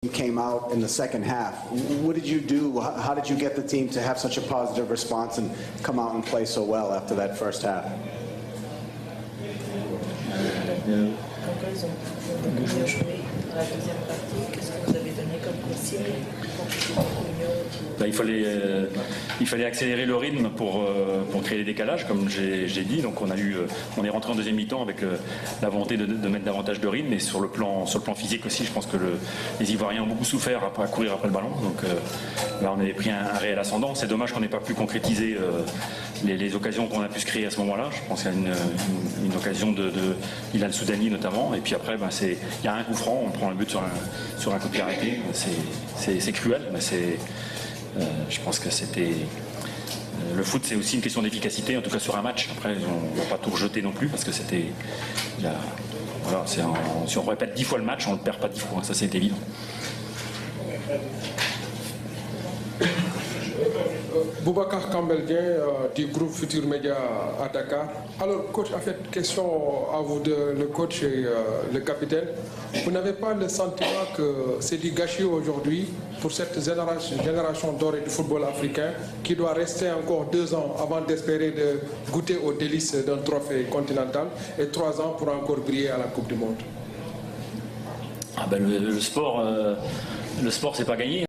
came out in the second half. What did you do? How did you get the team to have such a positive response and come out and play so well after that first half? Il fallait accélérer le rythme pour créer des décalages, comme j'ai dit. Donc on est rentré en deuxième mi-temps avec la volonté de mettre davantage de rythme, et sur le plan physique aussi, je pense que les Ivoiriens ont beaucoup souffert à courir après le ballon. Donc là on avait pris un réel ascendant. C'est dommage qu'on n'ait pas pu concrétiser les occasions qu'on a pu se créer à ce moment-là. Je pense qu'il y a une occasion de Hilal Soudani notamment, et puis après il y a un coup franc, on prend le but sur un coup de pied arrêté. C'est cruel, mais je pense que c'était... Le foot, c'est aussi une question d'efficacité, en tout cas sur un match. Après, on ne va pas tout rejeter non plus, parce que c'était... Voilà, si on répète 10 fois le match, on ne le perd pas 10 fois, ça c'est évident. Boubacar Kambelguin du groupe Futur Média à Dakar. Alors coach, en fait, question à vous, le coach et le capitaine. Vous n'avez pas le sentiment que c'est du gâchis aujourd'hui pour cette génération dorée du football africain qui doit rester encore 2 ans avant d'espérer de goûter aux délices d'un trophée continental et 3 ans pour encore briller à la Coupe du Monde? Le sport c'est pas gagné.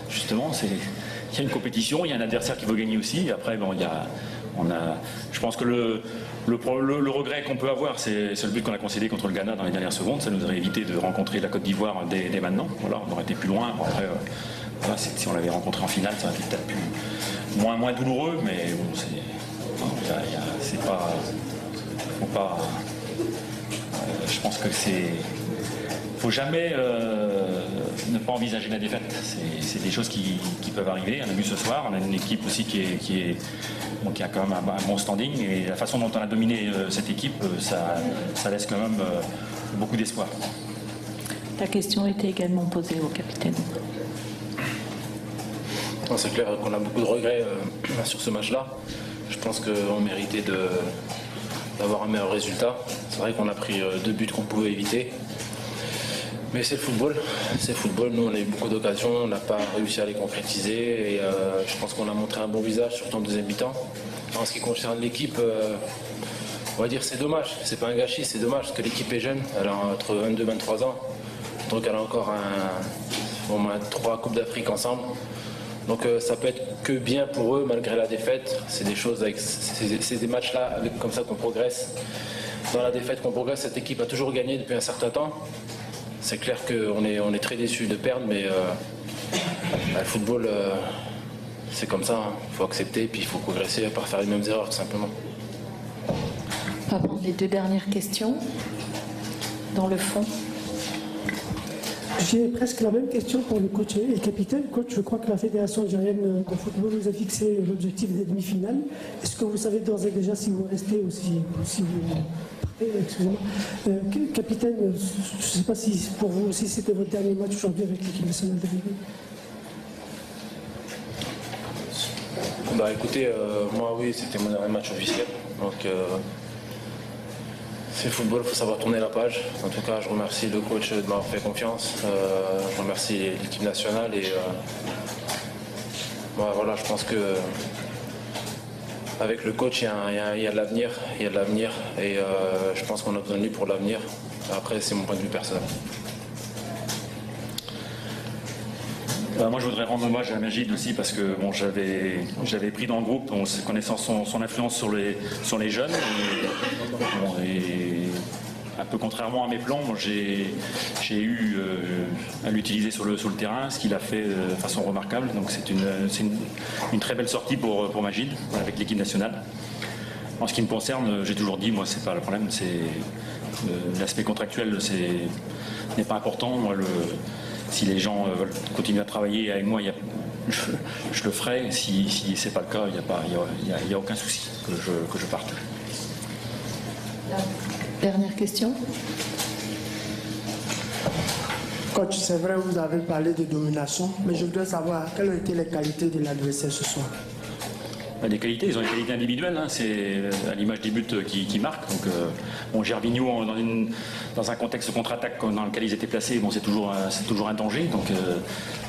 Justement, il y a une compétition, il y a un adversaire qui veut gagner aussi. Et après, je pense que le regret qu'on peut avoir, c'est le but qu'on a concédé contre le Ghana dans les dernières secondes. Ça nous aurait évité de rencontrer la Côte d'Ivoire dès maintenant. Voilà, on aurait été plus loin. Après, si on l'avait rencontré en finale, ça aurait été peut-être moins douloureux, mais bon, c'est pas... je pense que faut jamais ne pas envisager la défaite. C'est des choses qui peuvent arriver. On a vu ce soir, on a une équipe aussi qui a quand même un bon standing, et la façon dont on a dominé cette équipe, ça laisse quand même beaucoup d'espoir. La question était également posée au capitaine. C'est clair qu'on a beaucoup de regrets sur ce match-là. Je pense qu'on méritait d'avoir un meilleur résultat. C'est vrai qu'on a pris 2 buts qu'on pouvait éviter. Mais c'est le football, Nous, on a eu beaucoup d'occasions, on n'a pas réussi à les concrétiser, et je pense qu'on a montré un bon visage, surtout en deuxième mi-temps. En ce qui concerne l'équipe, on va dire c'est dommage, c'est pas un gâchis, c'est dommage parce que l'équipe est jeune, elle a entre 22 et 23 ans, donc elle a encore au moins 3 Coupes d'Afrique ensemble. Donc ça peut être que bien pour eux malgré la défaite. C'est des choses c'est des matchs-là comme ça qu'on progresse. Dans la défaite qu'on progresse, cette équipe a toujours gagné depuis un certain temps. C'est clair qu'on est très déçus de perdre, mais le football, c'est comme ça. Il faut accepter, puis il faut progresser, pas faire les mêmes erreurs, tout simplement. On va prendre les 2 dernières questions. Dans le fond. J'ai presque la même question pour le coach et le capitaine. Coach, je crois que la Fédération algérienne de football nous a fixé l'objectif des demi-finales. Est-ce que vous savez d'ores et déjà si vous restez ou si vous... Excusez-moi. Capitaine, je ne sais pas si pour vous aussi c'était votre dernier match aujourd'hui avec l'équipe nationale de Libye. Écoutez, moi oui, c'était mon dernier match officiel. Donc c'est le football, il faut savoir tourner la page. En tout cas, je remercie le coach de m'avoir fait confiance. Je remercie l'équipe nationale et voilà, je pense que avec le coach, il y a de l'avenir, et je pense qu'on a besoin de lui pour l'avenir. Après, c'est mon point de vue personnel. Moi, je voudrais rendre hommage à Majid aussi, parce que bon, j'avais pris dans le groupe, connaissant son influence sur les jeunes. Et un peu contrairement à mes plans, j'ai eu à l'utiliser sur le terrain, ce qu'il a fait de façon remarquable. Donc c'est une très belle sortie pour Majid avec l'équipe nationale. En ce qui me concerne, j'ai toujours dit, moi c'est pas le problème, c'est l'aspect contractuel n'est pas important. Moi, si les gens veulent continuer à travailler avec moi, je le ferai. Si c'est pas le cas, il n'y a aucun souci que je parte. Dernière question. Coach, c'est vrai, vous avez parlé de domination, mais je voudrais savoir quelles ont été les qualités de l'adversaire ce soir. Des qualités, ils ont des qualités individuelles, hein, c'est à l'image des buts qui marquent. Donc, bon, Gervinho, dans un contexte de contre-attaque dans lequel ils étaient placés, bon, c'est toujours un danger. Donc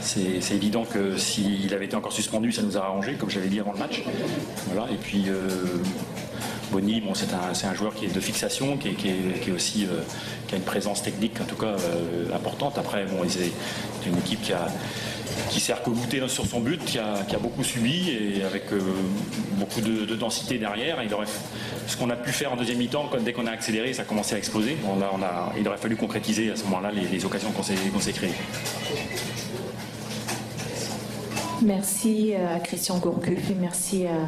c'est évident que s'il avait été encore suspendu, ça nous a arrangé, comme j'avais dit avant le match. Voilà. Et puis Boni, bon, c'est un joueur qui est de fixation, qui est aussi qui a une présence technique en tout cas importante. Après, bon, c'est une équipe qui s'est arc-boutée sur son but, qui a beaucoup subi et avec beaucoup de densité derrière. Ce qu'on a pu faire en deuxième mi-temps, dès qu'on a accéléré, ça a commencé à exploser. Il aurait fallu concrétiser à ce moment-là les occasions qu'on s'est créées. Merci à Christian Gourcuff et merci à